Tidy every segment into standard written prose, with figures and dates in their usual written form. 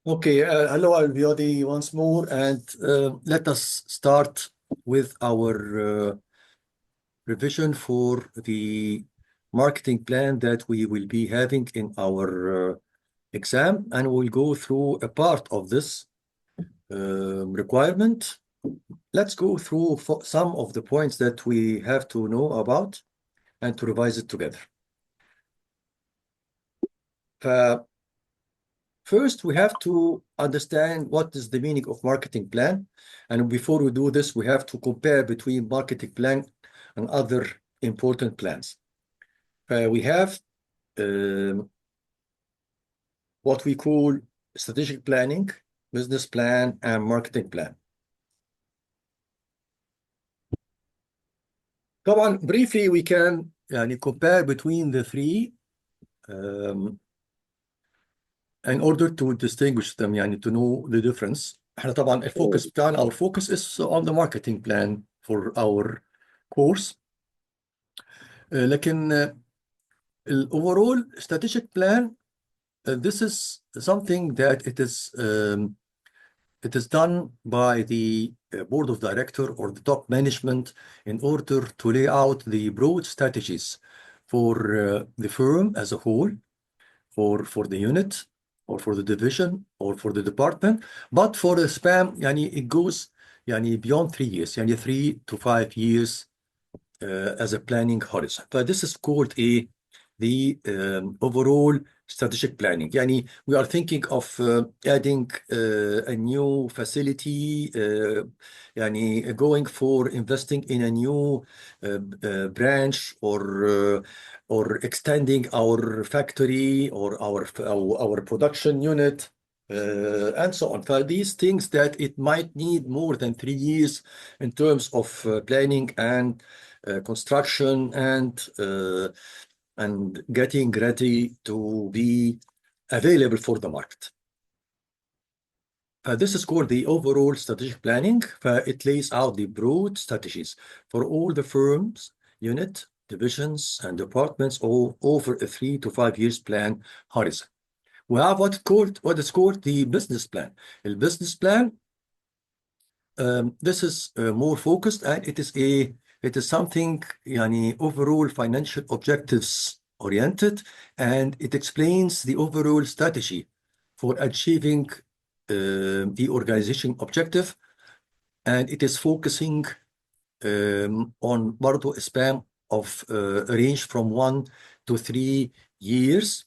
Okay, hello everybody once more, and let us start with our revision for the marketing plan that we will be having in our exam, and we'll go through a part of this requirement. Let's go through some of the points that we have to know about and to revise it together. First, we have to understand what is the meaning of marketing plan. And before we do this, we have to compare between marketing plan and other important plans. We have what we call strategic planning, business plan, and marketing plan. طبعا briefly we can compare between the three in order to distinguish them, to know the difference. احنا طبعا الفوكس بتاعنا our focus is on the marketing plan for our course. لكن overall strategic plan, this is something that it is done by the board of director or the top management in order to lay out the broad strategies for the firm as a whole, for the unit, or for the division, or for the department. But for the span, it goes beyond 3 years, 3 to 5 years as a planning horizon. But this is called the overall strategic planning. We are thinking of adding a new facility, going for investing in a new branch, or extending our factory or our production unit, and so on. For these things that it might need more than 3 years in terms of planning and construction and getting ready to be available for the market. This is called the overall strategic planning. It lays out the broad strategies for all the firms, unit, divisions, and departments all over a 3 to 5 years plan horizon. We have what is called the business plan. The business plan, this is more focused, and it is something overall financial objectives oriented, and it explains the overall strategy for achieving the organization objective, and it is focusing on برضو a span of range from 1 to 3 years.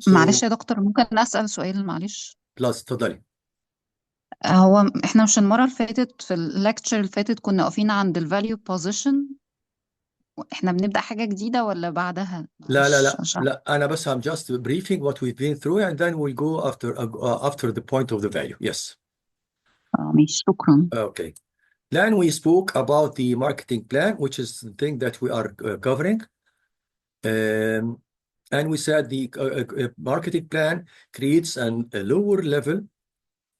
معلش يا دكتور، ممكن أسأل سؤال؟ معلش. بلس تفضلي. هو احنا مش المرة اللي فاتت في الليكتشر اللي فاتت كنا واقفين عند الفاليو بوزيشن؟ احنا بنبدأ حاجة جديدة ولا بعدها؟ لا لا لا عشان لا أنا بس I'm just briefing what we've been through, and then we'll go after the point of the value. Yes. ماشي، شكرا. Okay. Then we spoke about the marketing plan, which is the thing that we are covering. And we said the marketing plan creates a lower level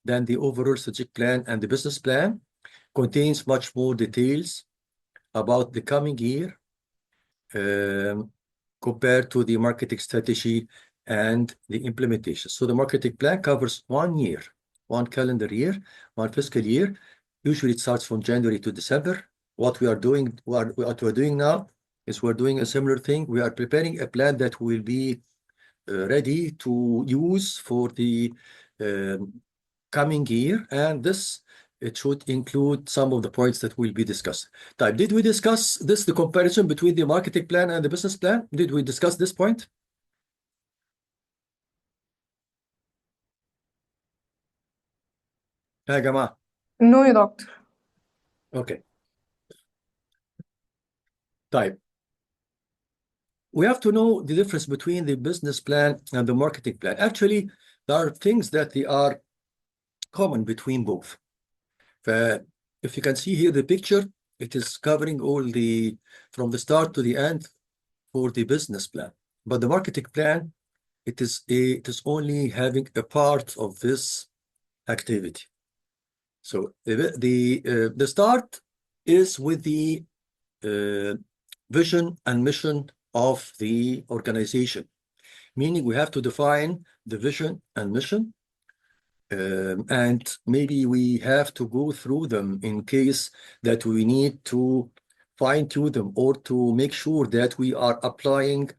than the overall strategic plan, and the business plan contains much more details about the coming year compared to the marketing strategy and the implementation. So the marketing plan covers 1 year, 1 calendar year, 1 fiscal year. Usually it starts from January to December. What we are doing now is we're doing a similar thing. We are preparing a plan that will be ready to use for the coming year, and it should include some of the points that will be discussed. Did we discuss this, the comparison between the marketing plan and the business plan? Did we discuss this point? يا جماعة. No يا دكتور. Okay. طيب. We have to know the difference between the business plan and the marketing plan. Actually, there are things that they are common between both. If you can see here the picture, it is covering all from the start to the end for the business plan. But the marketing plan, it is only having a part of this activity. So the start is with the vision and mission of the organization. meaning we have to define the vision and mission. And maybe we have to go through them in case that we need to fine-tune them or to make sure that we are applying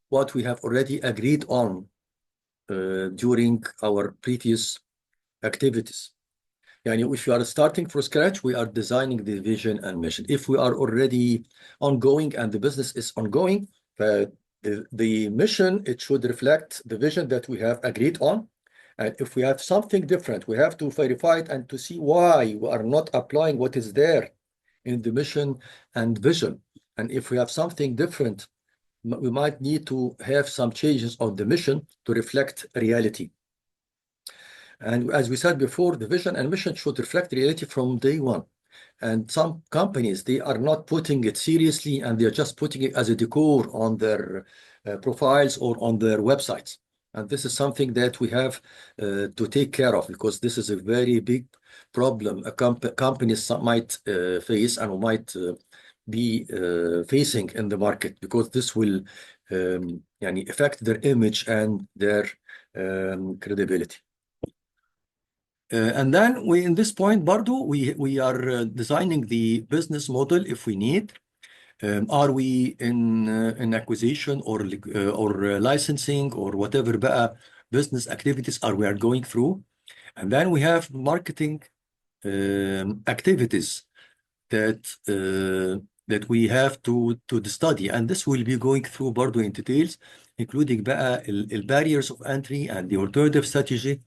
what we have already agreed on during our previous activities. Yani if you are starting from scratch, we are designing the vision and mission. If we are already ongoing and the business is ongoing, the mission, it should reflect the vision that we have agreed on. And if we have something different, we have to verify it and to see why we are not applying what is there in the mission and vision. And if we have something different, we might need to have some changes on the mission to reflect reality. And as we said before, the vision and mission should reflect reality from day one. And some companies, they are not putting it seriously and they're just putting it as a decor on their profiles or on their websites. And this is something that we have to take care of, because this is a very big problem companies might face and might be facing in the market, because this will affect their image and their credibility. And then in this point, Bardo, we are designing the business model if we need. Are we in acquisition or licensing or whatever business activities we are going through? And then we have marketing activities that we have to study, and this will be going through Bardo in details, including barriers of entry and the alternative strategy.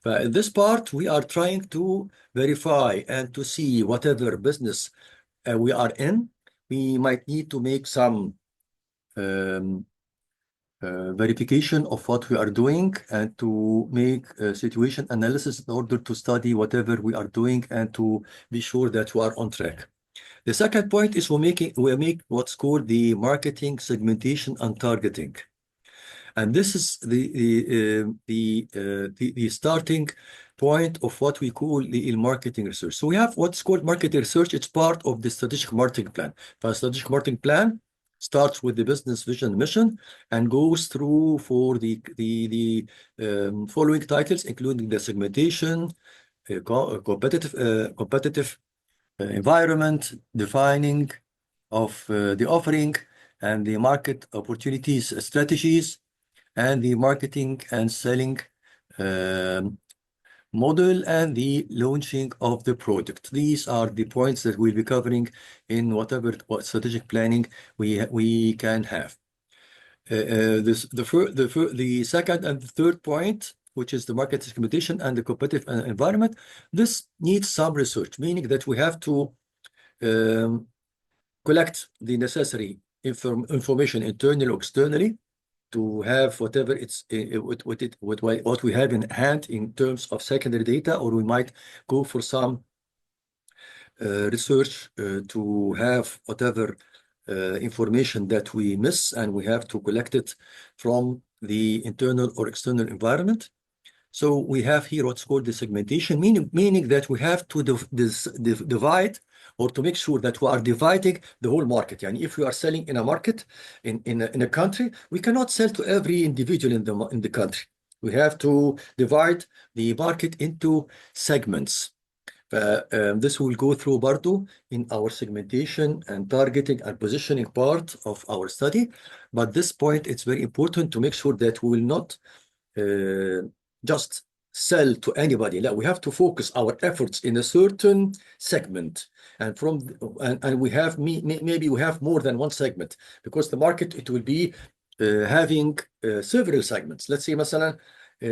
In this part, we are trying to verify and to see whatever business we are in. We might need to make some verification of what we are doing and to make a situation analysis in order to study whatever we are doing and to be sure that we are on track. The second point is we make what's called the marketing segmentation and targeting. And this is the starting point of what we call the marketing research. So we have what's called marketing research. It's part of the strategic marketing plan. The strategic marketing plan starts with the business vision mission and goes through for the following titles, including the segmentation, competitive environment, defining of the offering, and the market opportunities strategies, and the marketing and selling model, and the launching of the product. These are the points that we'll be covering in whatever strategic planning we can have. The second and the third point, which is the market segmentation and the competitive environment, this needs some research, meaning that we have to collect the necessary information internally or externally to have whatever what we have in hand in terms of secondary data, or we might go for some research to have whatever information that we miss, and we have to collect it from the internal or external environment. So we have here what's called the segmentation, meaning that we have to divide, or to make sure that we are dividing the whole market. And if we are selling in a market, in a country, we cannot sell to every individual in the country. We have to divide the market into segments. This will go through Bardo in our segmentation and targeting and positioning part of our study. But this point, it's very important to make sure that we will not just sell to anybody. No, we have to focus our efforts in a certain segment, and we have maybe we have more than one segment, because the market, it will be having several segments. Let's say, مثلا,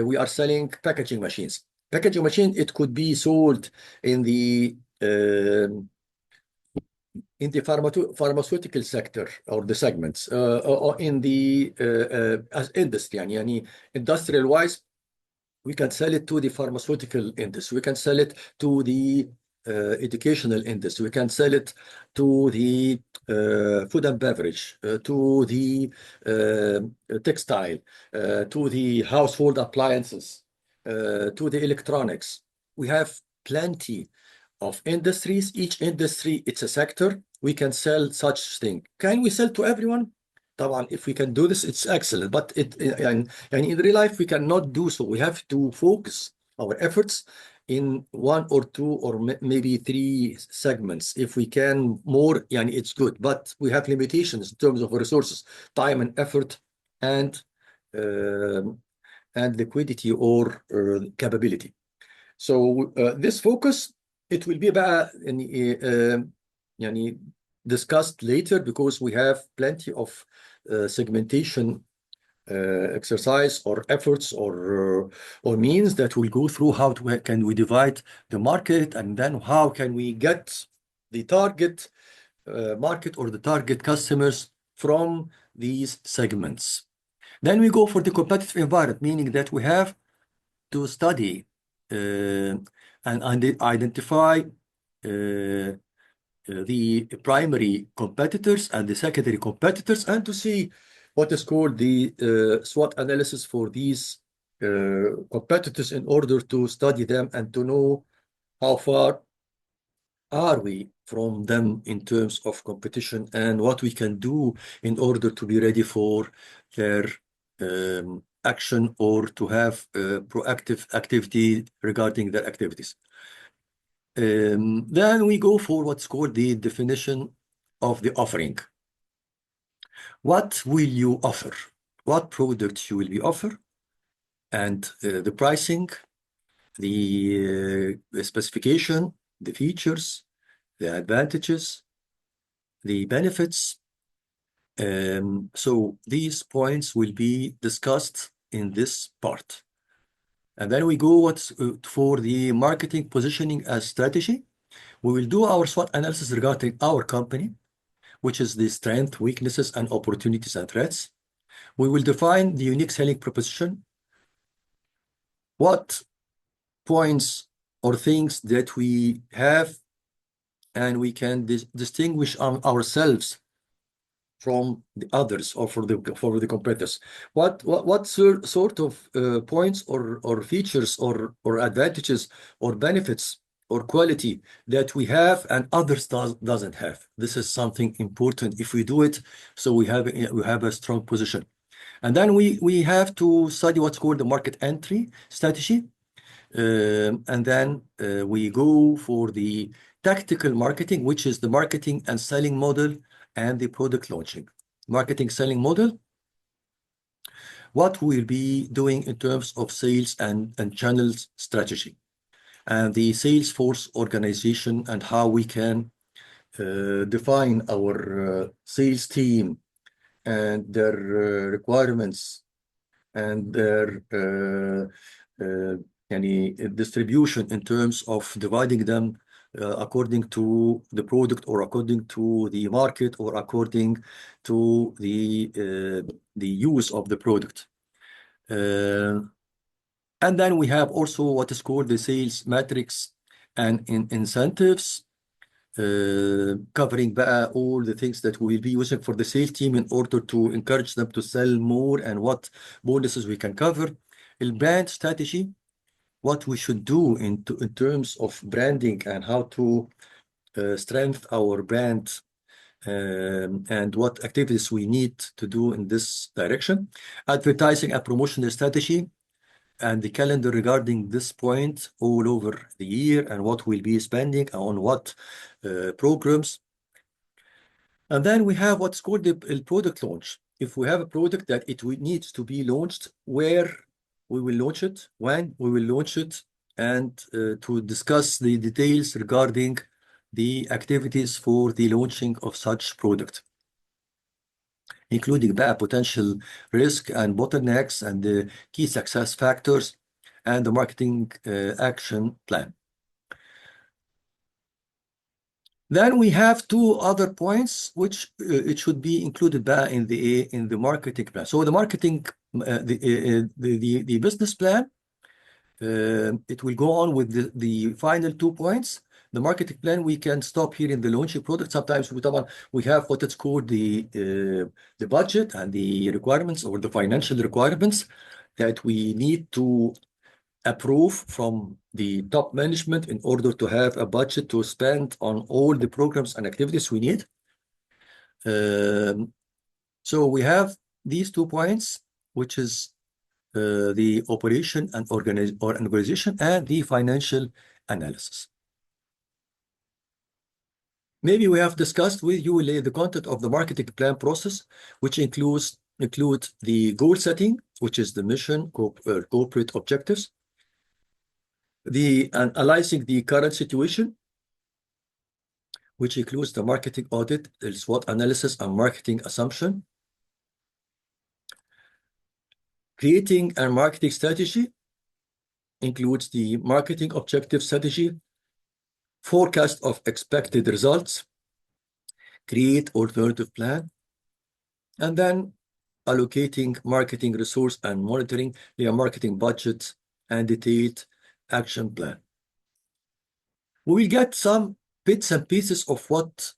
we are selling packaging machines. Packaging machine, it could be sold in the pharmaceutical sector, or the segments, or in the as industry, yani industrial wise. We can sell it to the pharmaceutical industry. We can sell it to the educational industry. We can sell it to the food and beverage, to the textile, to the household appliances, to the electronics. We have plenty of industries. Each industry, it's a sector. We can sell such thing. Can we sell to everyone? طبعا if we can do this it's excellent, but يعني in real life we cannot do so. We have to focus our efforts in one or two or maybe three segments. If we can more, يعني it's good, but we have limitations in terms of resources, time and effort, and liquidity or capability. So this focus it will be بقى يعني discussed later, because we have plenty of segmentation exercise or efforts or means that will go through how can we divide the market, and then how can we get the target market or the target customers from these segments. Then we go for the competitive environment, meaning that we have to study and identify the primary competitors and the secondary competitors, and to see what is called the SWOT analysis for these competitors, in order to study them and to know how far are we from them in terms of competition, and what we can do in order to be ready for their action, or to have proactive activity regarding their activities. Then we go for what's called the definition of the offering. What will you offer? What products you will be offer, and the pricing, the specification, the features, the advantages, the benefits. So these points will be discussed in this part. And then we go for the marketing positioning as strategy. We will do our SWOT analysis regarding our company, which is the strength, weaknesses, and opportunities and threats. We will define the unique selling proposition. What points or things that we have and we can distinguish ourselves from the others, or for the competitors. What sort of points or features or advantages or benefits or quality that we have and others doesn't have. This is something important if we do it, so we have a strong position. And then we have to study what's called the market entry strategy. And then we go for the tactical marketing, which is the marketing and selling model and the product launching. Marketing selling model, what we'll be doing in terms of sales and channels strategy, and the sales force organization, and how we can define our sales team and their requirements and their distribution in terms of dividing them according to the product, or according to the market, or according to the use of the product. And then we have also what is called the sales metrics and incentives, covering all the things that we will be using for the sales team in order to encourage them to sell more, and what bonuses we can cover. The brand strategy, what we should do in terms of branding, and how to strengthen our brand, and what activities we need to do in this direction. Advertising and promotional strategy, and the calendar regarding this point all over the year, and what we'll be spending on what programs. And then we have what's called the product launch. If we have a product that needs to be launched, where we will launch it, when we will launch it, and to discuss the details regarding the activities for the launching of such product, including potential risk and bottlenecks, and the key success factors, and the marketing action plan. Then we have two other points which it should be included in the marketing plan. So the marketing, the business plan, it will go on with the final 2 points. The marketing plan, we can stop here in the launching product. Sometimes we have what it's called the budget and the requirements, or the financial requirements, that we need to approve from the top management in order to have a budget to spend on all the programs and activities we need. So we have these 2 points, which is the operation and organization and the financial analysis. Maybe we have discussed with you the content of the marketing plan process, which includes the goal setting, which is the mission, corporate objectives, the analyzing the current situation, which includes the marketing audit, the SWOT analysis and marketing assumption, creating a marketing strategy, includes the marketing objective strategy, forecast of expected results, create alternative plan, and then allocating marketing resource and monitoring their marketing budget and detailed action plan. We will get some bits and pieces of what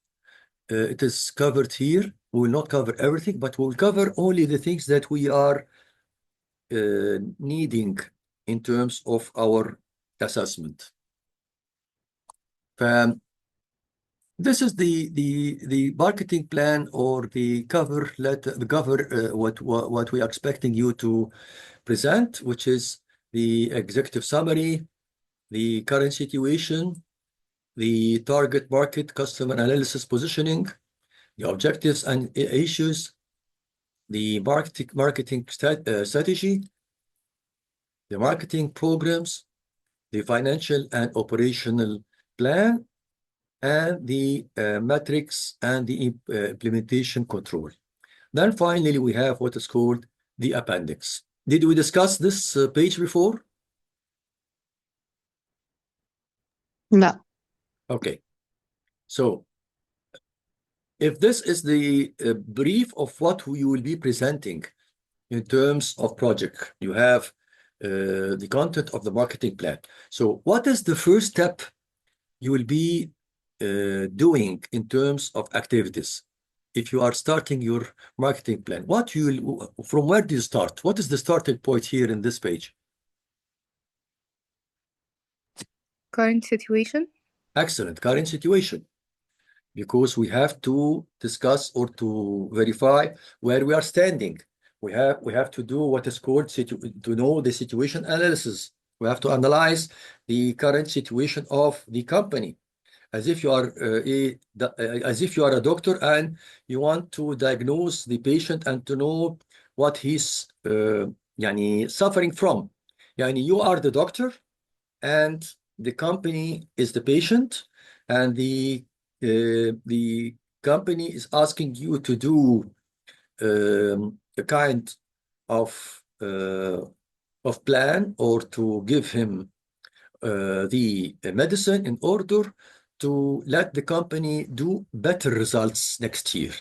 it is covered here. We will not cover everything, but we will cover only the things that we are needing in terms of our assessment. This is the marketing plan or the cover letter, what we are expecting you to present, which is the executive summary, the current situation, the target market, customer analysis, positioning, the objectives and issues, the marketing strategy, the marketing programs, the financial and operational plan, and the metrics and the implementation control. Then finally, we have what is called the appendix. Did we discuss this page before? لا. Okay. So if this is the brief of what we will be presenting in terms of project, you have the content of the marketing plan. So what is the first step you will be doing in terms of activities? If you are starting your marketing plan, from where do you start? What is the starting point here in this page? Current situation. Excellent, current situation. Because we have to discuss or to verify where we are standing. We have to do what is called to know the situation analysis. We have to analyze the current situation of the company. As if you are a doctor and you want to diagnose the patient and to know what he's suffering from. You are the doctor and the company is the patient, and the company is asking you to do a kind of plan or to give him the medicine in order to let the company do better results next year.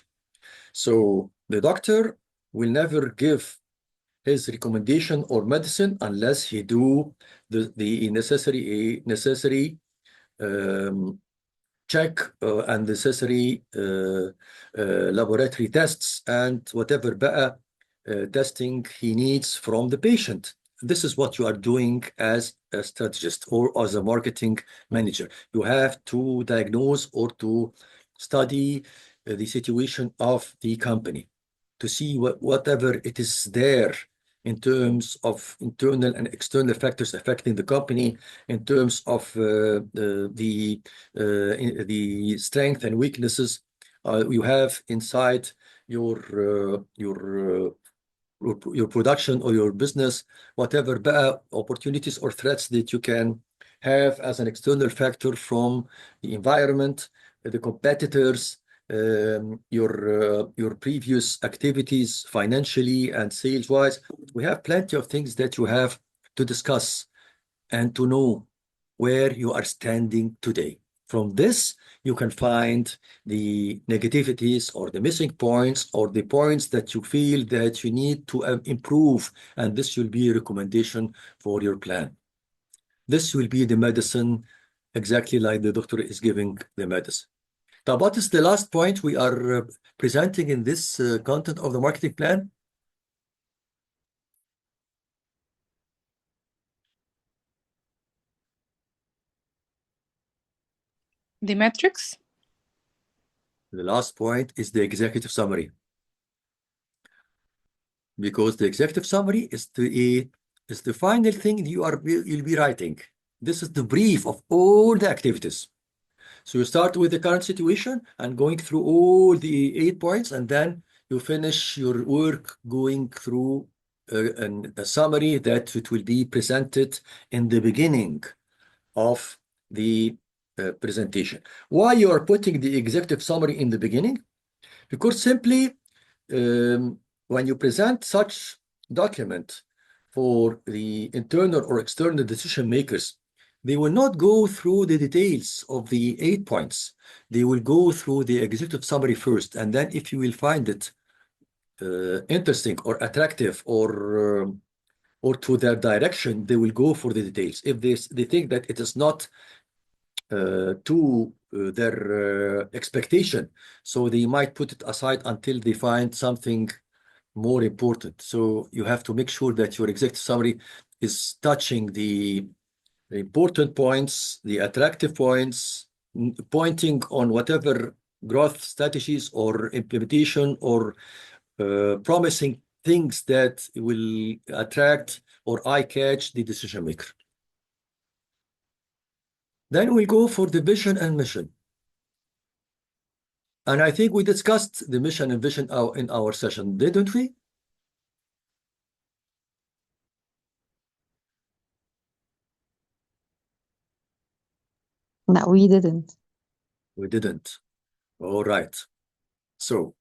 So the doctor will never give his recommendation or medicine unless he do the necessary check and necessary laboratory tests and whatever better testing he needs from the patient. This is what you are doing as a strategist or as a marketing manager. You have to diagnose or to study the situation of the company to see whatever it is there in terms of internal and external factors affecting the company, in terms of the strength and weaknesses you have inside your production or your business, whatever opportunities or threats that you can have as an external factor from the environment, the competitors, your previous activities financially and sales wise. We have plenty of things that you have to discuss and to know where you are standing today. From this, you can find the negativities or the missing points or the points that you feel that you need to improve, and this will be a recommendation for your plan. This will be the medicine, exactly like the doctor is giving the medicine. Now, what is the last point we are presenting in this content of the marketing plan? The metrics. The last point is the executive summary. because the executive summary is the final thing you'll be writing. This is the brief of all the activities. So you start with the current situation and going through all the 8 points, and then you finish your work going through a summary that it will be presented in the beginning of the presentation. Why you are putting the executive summary in the beginning? Because simply when you present such document for the internal or external decision makers, they will not go through the details of the 8 points. They will go through the executive summary first, and then if you will find it interesting or attractive or to their direction, they will go for the details. If they think that it is not to their expectation, so they might put it aside until they find something more important. So you have to make sure that your executive summary is touching the important points, the attractive points, pointing on whatever growth strategies or implementation or promising things that will attract or eye-catch the decision maker. Then we'll go for the vision and mission. And I think we discussed the mission and vision in our session, didn't we? No, we didn't. We didn't. All right. So,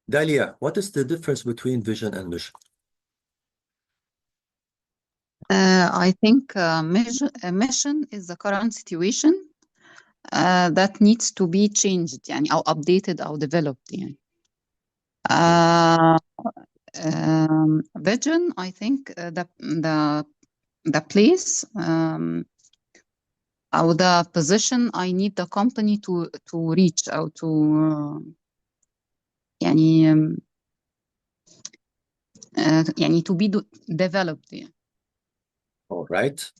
Dalia, what is the difference between vision and mission? I think mission is the current situation that needs to be changed يعني أو updated أو developed يعني. Vision, I think the place or the position I need the company to reach أو to يعني to be developed يعني. All right.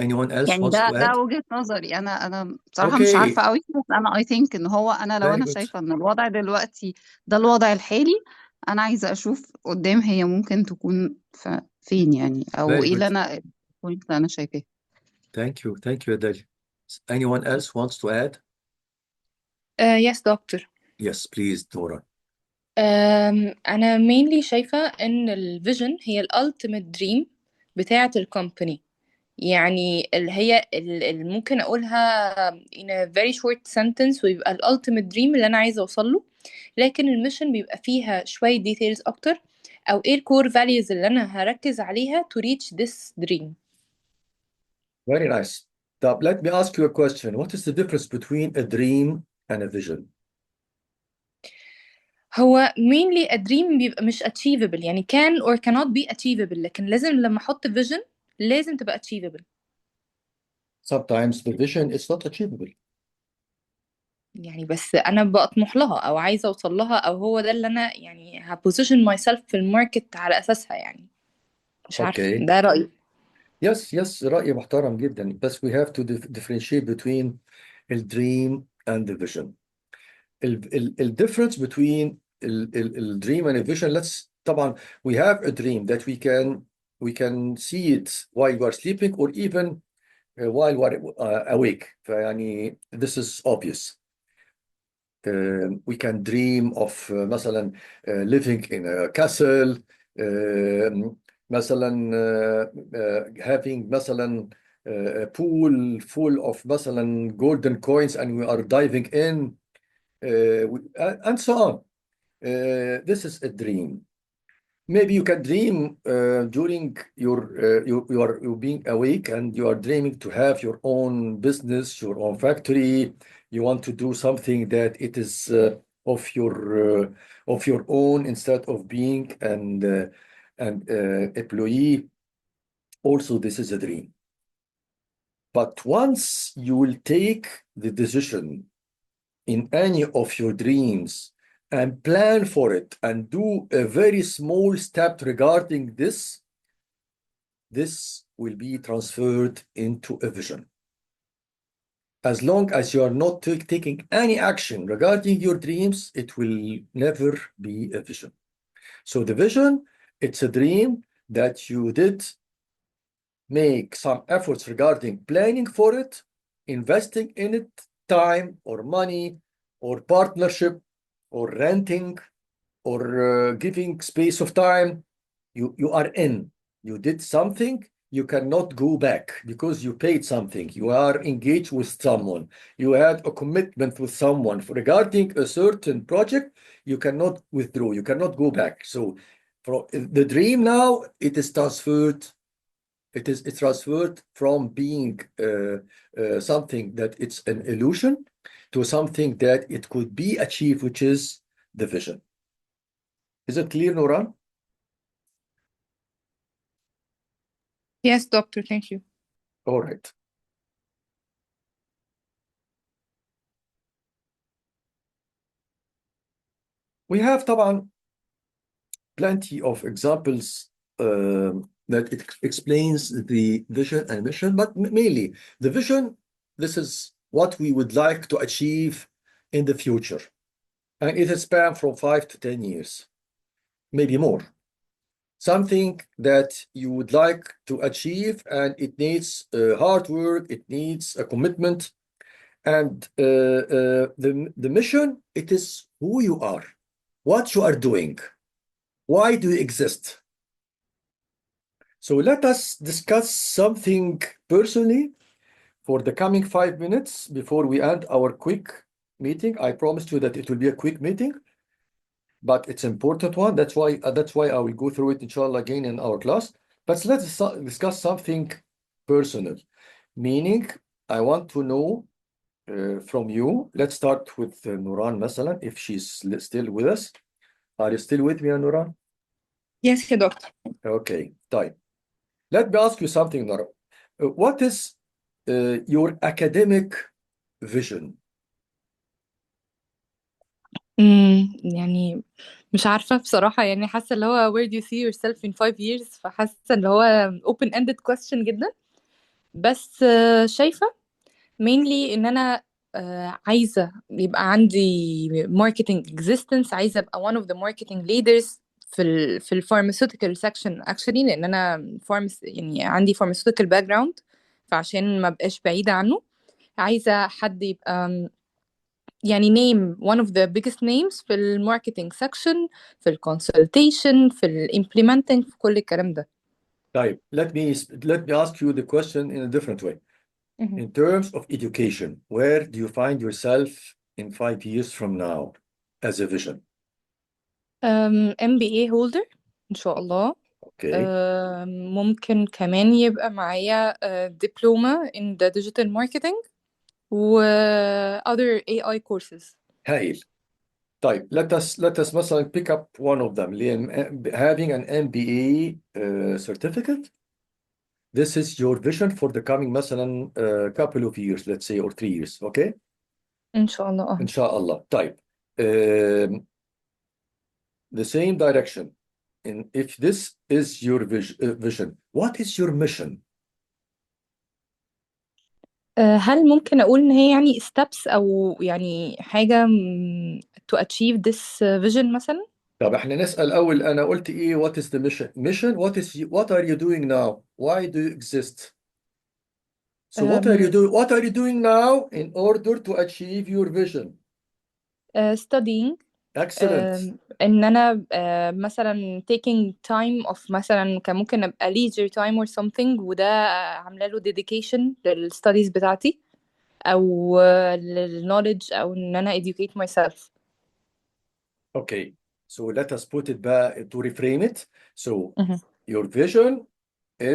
Anyone else يعني wants to ده add? وجهة نظري انا بصراحة مش Okay. عارفة قوي، بس انا I think ان هو انا لو Very انا good. شايفة ان الوضع دلوقتي ده الوضع الحالي، انا عايزة اشوف قدام هي ممكن تكون فين يعني، او Very ايه اللي good. انا البوينت اللي انا شايفاه. Thank you. Thank you, Dalia. Anyone else wants to add? Yes, doctor. Yes, please, Dora. أنا mainly شايفة إن الفيجن هي الالتيميت دريم بتاعة الكومباني، يعني اللي هي اللي ممكن أقولها in a very short sentence ويبقى الالتيميت دريم اللي أنا عايزة أوصله، لكن الميشن بيبقى فيها شوية details أكتر، أو إيه الكور values اللي أنا هركز عليها to reach this dream. Very nice. Now, let me ask you a question. What is the difference between a dream and a vision? هو mainly a dream بيبقى مش achievable، يعني can or cannot be achievable، لكن لازم لما أحط vision لازم تبقى achievable. Sometimes the vision is not achievable. يعني بس أنا بطمح لها أو عايزة أوصل لها، أو هو ده اللي أنا يعني position myself في الماركت على أساسها يعني. مش عارفة، Okay. ده رأيي. Yes, رأي محترم جدا. بس we have to differentiate between the dream and the vision. The difference between the dream and the vision, طبعا we have a dream that we can see it while we are sleeping or even while we are awake. فيعني this is obvious. We can dream of مثلا living in a castle, مثلا having مثلا a pool full of مثلا golden coins and we are diving in, and so on. This is a dream. Maybe you can dream during you being awake, and you are dreaming to have your own business, your own factory. You want to do something that it is of your own instead of being an employee. Also, this is a dream. But once you will take the decision in any of your dreams and plan for it and do a very small step regarding this will be transferred into a vision. As long as you are not taking any action regarding your dreams, it will never be a vision. So the vision It's a dream that you did make some efforts regarding planning for it, investing in it, time or money or partnership or renting or giving space of time. You are in. You did something. You cannot go back because you paid something. You are engaged with someone. You had a commitment with someone regarding a certain project. You cannot withdraw. You cannot go back. So, for the dream now, it is transferred. It's transferred from being something that it's an illusion to something that it could be achieved, which is the vision. Is it clear, Nuran? Yes, doctor, thank you. All right. We have طبعا plenty of examples that it explains the vision and mission, but mainly the vision, this is what we would like to achieve in the future. And it is span from 5 to 10 years, maybe more. Something that you would like to achieve, and it needs hard work, it needs a commitment. And the mission, it is who you are, what you are doing, why do you exist. So let us discuss something personally for the coming 5 minutes before we end our quick meeting. I promised you that it will be a quick meeting, but it's an important one. That's why I will go through it, inshallah, again in our class. But let's discuss something personal, meaning I want to know from you. Let's start with Nuran, Masalan, if she's still with us. Are you still with me, Nuran? Yes, يا doctor. Okay, طيب. Let me ask you something, Nuran. What is your academic vision? يعني مش عارفة بصراحة، يعني حاسة اللي هو where do you see yourself in 5 years، فحاسة اللي هو open ended question جدا. بس شايفة mainly ان انا عايزة يبقى عندي marketing existence، عايزة ابقى one of the marketing leaders في ال pharmaceutical section actually، لان انا يعني عندي pharmaceutical background، فعشان ما بقاش بعيدة عنه عايزة حد يبقى يعني name one of the biggest names في الماركتينج section، في الconsultation، في implementing، في كل الكلام ده. طيب, let me ask you the question in a different way. In terms of education, where do you find yourself in 5 years from now as a vision? MBA holder إن شاء الله. Okay. ممكن كمان يبقى معايا diploma in the digital marketing و other AI courses. هايل. طيب, let us مثلا pick up one of them. Having an MBA certificate. This is your vision for the coming مثلا couple of years, let's say, or 3 years. Okay? إن شاء الله. إن شاء الله. طيب. The same direction. And if this is your vision, what is your mission? هل ممكن أقول إن هي يعني steps أو يعني حاجة to achieve this vision مثلا؟ طب احنا نسأل أول. أنا قلت إيه? What is the mission? Mission, what are you doing now? Why do you exist? So what are you doing now in order to achieve your vision? studying. Excellent. ان انا مثلا taking time of مثلا كان ممكن ابقى leisure time or something، وده عامله له dedication للstudies بتاعتي او للknowledge، او ان انا educate myself. Okay, so let us put it back to reframe it. So your vision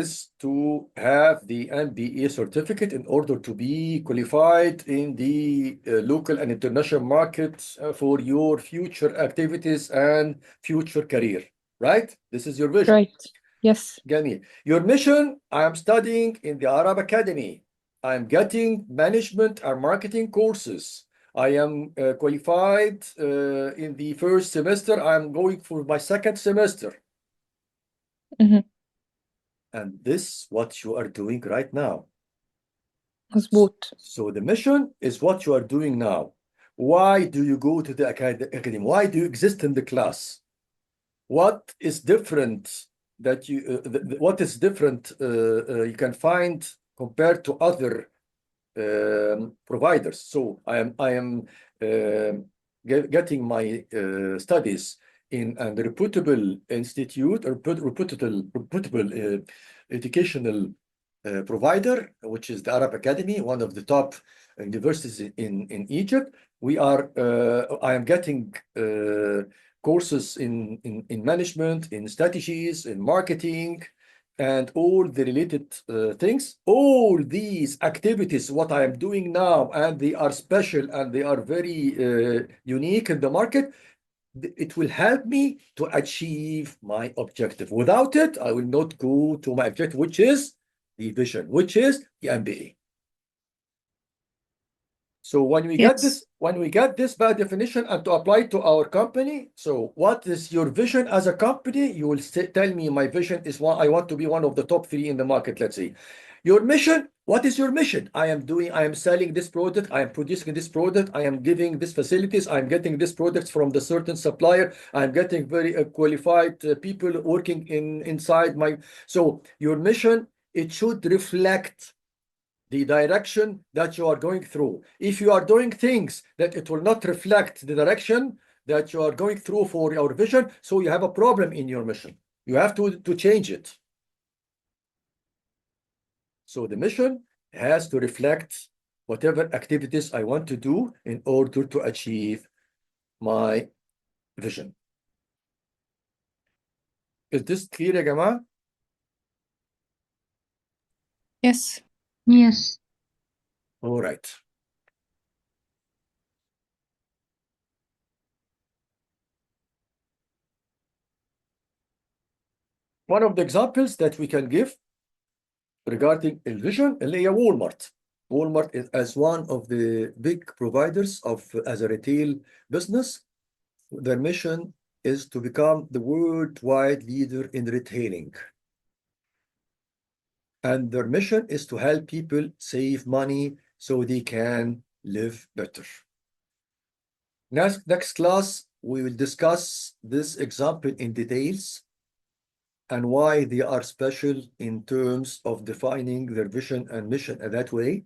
is to have the MBA certificate in order to be qualified in the local and international markets for your future activities and future career, right? This is your vision. Right. Yes. جميل. Your mission, I am studying in the Arab Academy. I am getting management and marketing courses. I am qualified in the first semester. I am going for my second semester. And this what you are doing right now. مظبوط. So the mission is what you are doing now. Why do you go to the academy? Why do you exist in the class? what is different that you what is different you can find compared to other providers. So I am getting my studies in a reputable institute or reputable educational provider, which is the Arab Academy, one of the top universities in Egypt. I am getting courses in management, in strategies, in marketing, and all the related things. All these activities, what I am doing now, and they are special and they are very unique in the market, it will help me to achieve my objective. Without it, I will not go to my objective, which is the vision, which is the MBA. So when we get this by definition and to apply to our company, so what is your vision as a company? You will tell me my vision is I want to be one of the top 3 in the market, let's say. Your mission, what is your mission? I am selling this product, I am producing this product, I am giving these facilities, I am getting these products from the certain supplier, I am getting very qualified people working inside my. So your mission, it should reflect the direction that you are going through. If you are doing things that it will not reflect the direction that you are going through for your vision, so you have a problem in your mission. You have to change it. So the mission has to reflect whatever activities I want to do in order to achieve my vision. Is this clear, ya جماعة? Yes. Yes. All right. One of the examples that we can give regarding vision اللي هي Walmart. Walmart is as one of the big providers as a retail business. Their mission is to become the worldwide leader in retailing. And their mission is to help people save money so they can live better. Next class, we will discuss this example in details and why they are special in terms of defining their vision and mission in that way.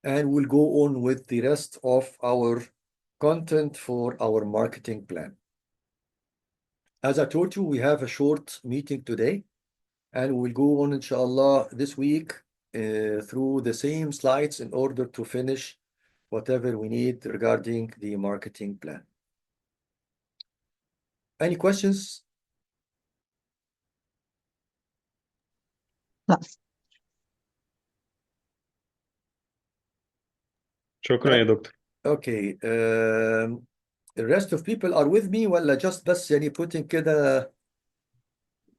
And we'll go on with the rest of our content for our marketing plan. As I told you, we have a short meeting today, and we'll go on, inshallah, this week through the same slides in order to finish whatever we need regarding the marketing plan. Any questions? لا. شكرا يا دكتور. Okay. The rest of people are with me ولا just بس يعني putting كده؟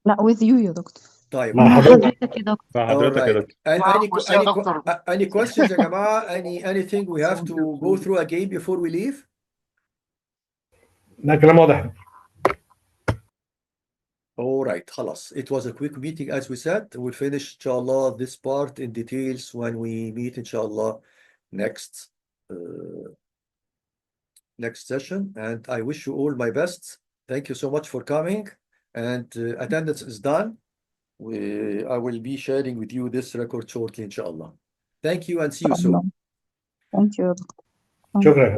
لا with you يا دكتور. طيب. مع حضرتك حضرتك يا دكتور. مع حضرتك يا دكتور. Any questions يا جماعة? Anything we have to go through again before we leave? لا كلام واضح. All right, خلاص. It was a quick meeting as we said. We'll finish inshallah this part in details when we meet inshallah next session. And I wish you all my best. Thank you so much for coming. And attendance is done. I will be sharing with you this record shortly inshallah. Thank you and see you soon. Thank you. شكرا.